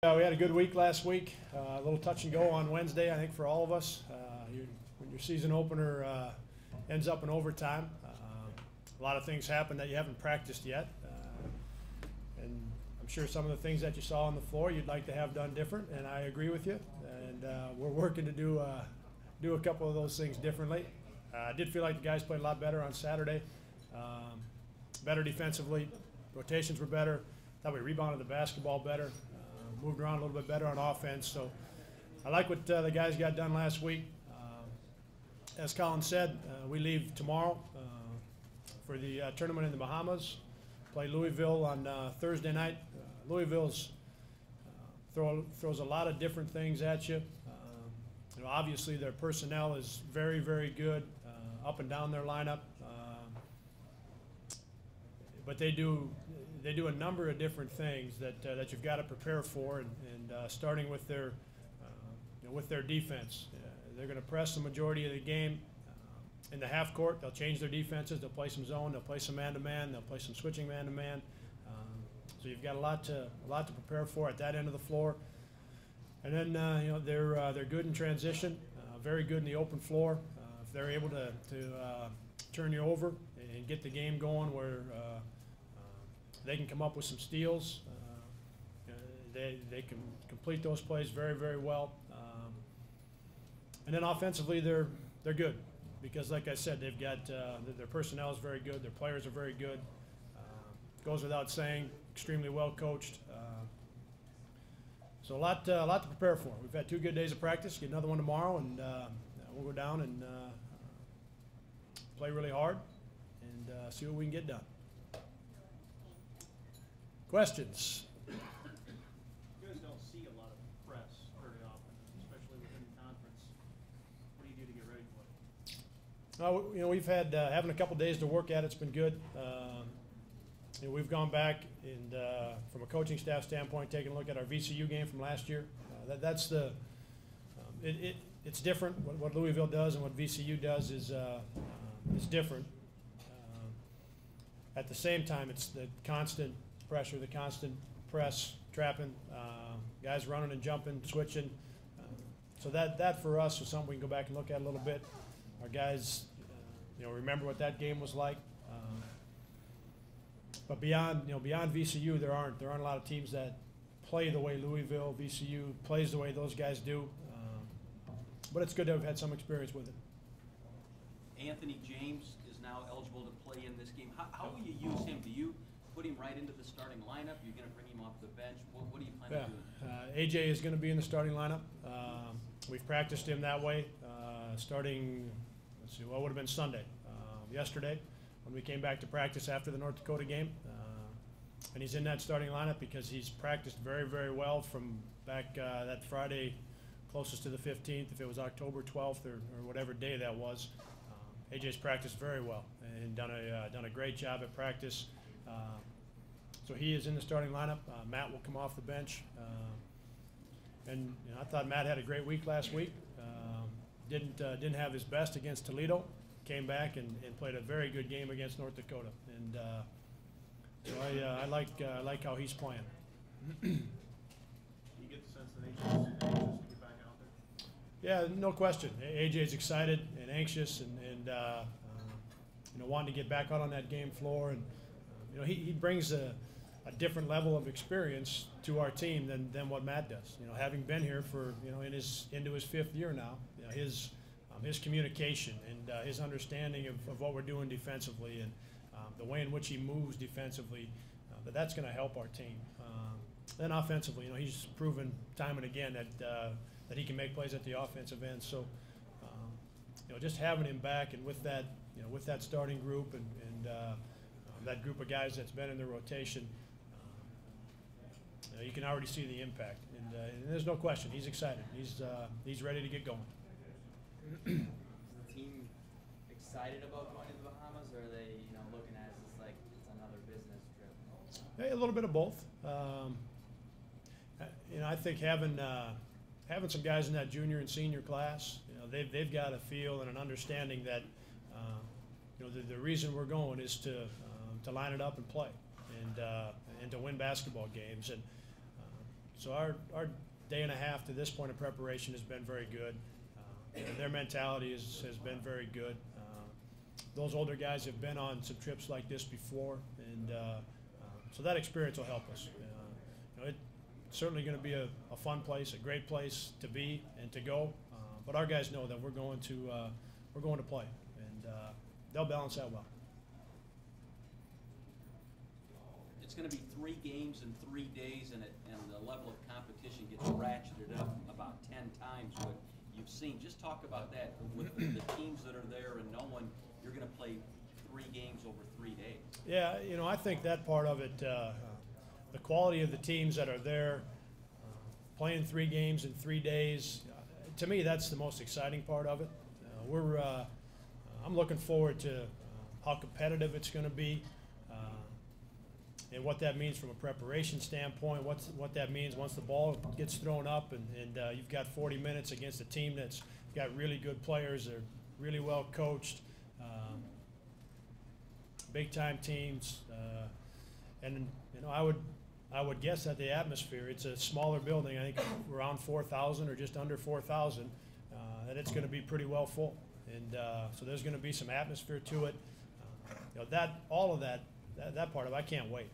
We had a good week last week. A little touch and go on Wednesday, I think, for all of us. When your season opener ends up in overtime, a lot of things happen that you haven't practiced yet. And I'm sure some of the things that you saw on the floor you'd like to have done different, and I agree with you. And we're working to do a couple of those things differently. I did feel like the guys played a lot better on Saturday. Better defensively, rotations were better. Thought we rebounded the basketball better. Moved around a little bit better on offense. So I like what the guys got done last week. As Colin said, we leave tomorrow for the tournament in the Bahamas. Play Louisville on Thursday night. Louisville's throws a lot of different things at you. Obviously, their personnel is very, very good up and down their lineup. But they do a number of different things that you've got to prepare for, and starting with their defense. They're going to press the majority of the game in the half court. They'll change their defenses. They'll play some zone. They'll play some man-to-man. They'll play some switching man-to-man. So you've got a lot to prepare for at that end of the floor. And then they're good in transition, very good in the open floor. If they're able to turn you over and get the game going where they can come up with some steals. They can complete those plays very, very well. And then offensively, they're good because, like I said, they've got their personnel is very good. Their players are very good. Goes without saying, extremely well coached. So a lot to prepare for. We've had 2 good days of practice. Get another one tomorrow, and we'll go down and play really hard and see what we can get done. Questions? You guys don't see a lot of press very often, especially within the conference. What do you do to get ready for it? We've had having a couple days to work at it's been good. We've gone back and from a coaching staff standpoint, taking a look at our VCU game from last year. It's different. What Louisville does and what VCU does is different. At the same time, it's the constant pressure, the constant press, trapping, guys running and jumping, switching. So that for us is something we can go back and look at a little bit. Our guys, remember what that game was like. But beyond VCU, there aren't a lot of teams that play the way Louisville, VCU plays the way those guys do. But it's good to have had some experience with it. Anthony James is now eligible to play in this game. How will you use him? Do you put him right into the starting lineup? You're going to bring him off the bench? What do you plan to do? AJ is going to be in the starting lineup. We've practiced him that way starting, what would have been Sunday, yesterday, when we came back to practice after the North Dakota game. And he's in that starting lineup because he's practiced very, very well from back that Friday closest to the 15th, if it was October 12th or whatever day that was. AJ's practiced very well and done a great job at practice. So he is in the starting lineup. Matt will come off the bench. And I thought Matt had a great week last week. Didn't have his best against Toledo. Came back and played a very good game against North Dakota. And so I like how he's playing. You get the sense that AJ's anxious to get back out there? Yeah, no question. AJ's excited and anxious and wanting to get back out on that game floor. And he brings a different level of experience to our team than what Matt does. Having been here for into his 5th year now, his communication and his understanding of what we're doing defensively and the way in which he moves defensively, that's going to help our team. Then offensively, he's proven time and again that he can make plays at the offensive end. So, just having him back and with that starting group and that group of guys that's been in the rotation, you can already see the impact. And there's no question, he's excited. He's ready to get going. Is the team excited about going to the Bahamas, or are they, looking at it as like it's another business trip? Hey, a little bit of both. I think having some guys in that junior and senior class, they've got a feel and an understanding that the reason we're going is to line it up and play and to win basketball games. And So our day and a half to this point of preparation has been very good. Their mentality has been very good. Those older guys have been on some trips like this before, and so that experience will help us. It's certainly going to be a fun place, a great place to be and to go. But our guys know that we're going to play, and they'll balance that well. It's going to be 3 games in 3 days, and the level of competition gets ratcheted up about 10 times what you've seen. Just talk about that with the teams that are there and knowing you're going to play 3 games over 3 days. Yeah, I think that part of it, the quality of the teams that are there, playing 3 games in 3 days, to me that's the most exciting part of it. I'm looking forward to how competitive it's going to be. And what that means from a preparation standpoint, what that means once the ball gets thrown up and you've got 40 minutes against a team that's got really good players, they're really well coached, big-time teams. And I would guess that the atmosphere, it's a smaller building, I think around 4,000 or just under 4,000, and it's going to be pretty well full. And so there's going to be some atmosphere to it. All of that part of it, I can't wait.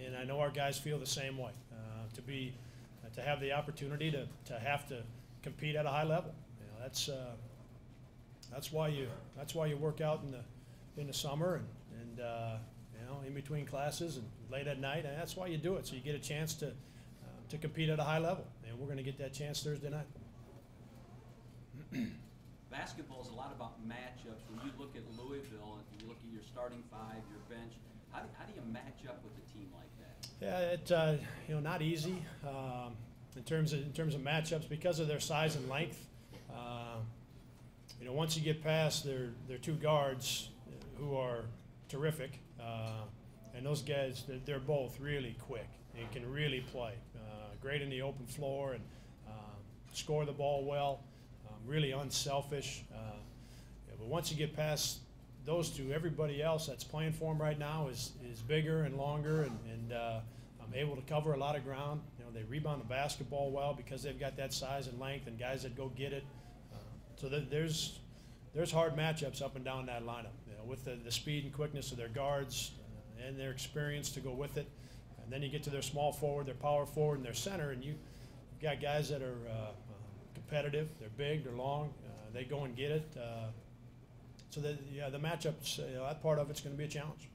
And I know our guys feel the same way. To have the opportunity to have to compete at a high level. That's why you work out in the summer and in between classes and late at night. And that's why you do it, so you get a chance to compete at a high level. And we're going to get that chance Thursday night. Basketball is a lot about matchups. When you look at Louisville and you look at your starting 5, your bench, how do you match up with a team like that? Yeah, it's not easy in terms of matchups because of their size and length. Once you get past their 2 guards who are terrific, and those guys, they're both really quick and can really play. Great in the open floor and score the ball well, really unselfish. But once you get past those 2, everybody else that's playing for them right now is bigger and longer and able to cover a lot of ground. They rebound the basketball well because they've got that size and length and guys that go get it. So there's hard matchups up and down that lineup with the speed and quickness of their guards and their experience to go with it. And then you get to their small forward, their power forward, and their center, and you've got guys that are competitive. They're big, they're long, they go and get it. So the matchups, that part of it's going to be a challenge.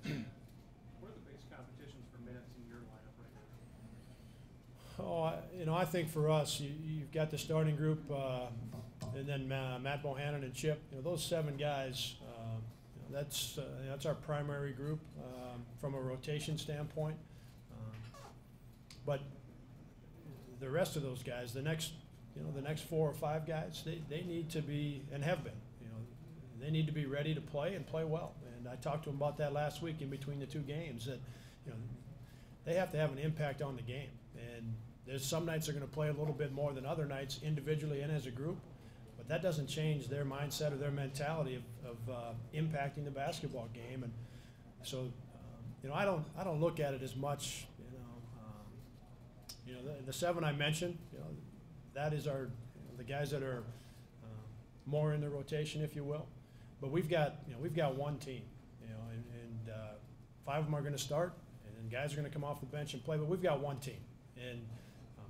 What are the biggest competitions for minutes in your lineup right now? I think for us, you've got the starting group, and then Matt Bohannon and Chip. Those 7 guys. That's our primary group from a rotation standpoint. But the rest of those guys, the next 4 or 5 guys, they need to be and have been. They need to be ready to play and play well. And I talked to them about that last week in between the 2 games. That they have to have an impact on the game. And there's some nights they're going to play a little bit more than other nights, individually and as a group. But that doesn't change their mindset or their mentality of impacting the basketball game. And so, I don't look at it as much. The 7 I mentioned, that is the guys that are more in the rotation, if you will. But we've got one team, and 5 of them are going to start, and then guys are going to come off the bench and play. But we've got one team, and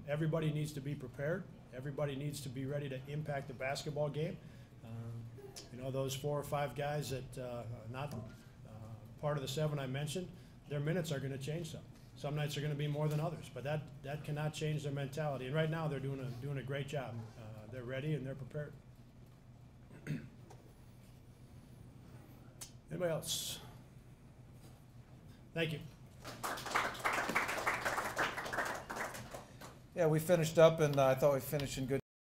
everybody needs to be prepared. Everybody needs to be ready to impact the basketball game. Those 4 or 5 guys that are not part of the 7 I mentioned, their minutes are going to change some. Some nights are going to be more than others, but that cannot change their mentality. And right now they're doing a great job. They're ready and they're prepared. Anybody else? Thank you. Yeah, we finished up, and I thought we finished in good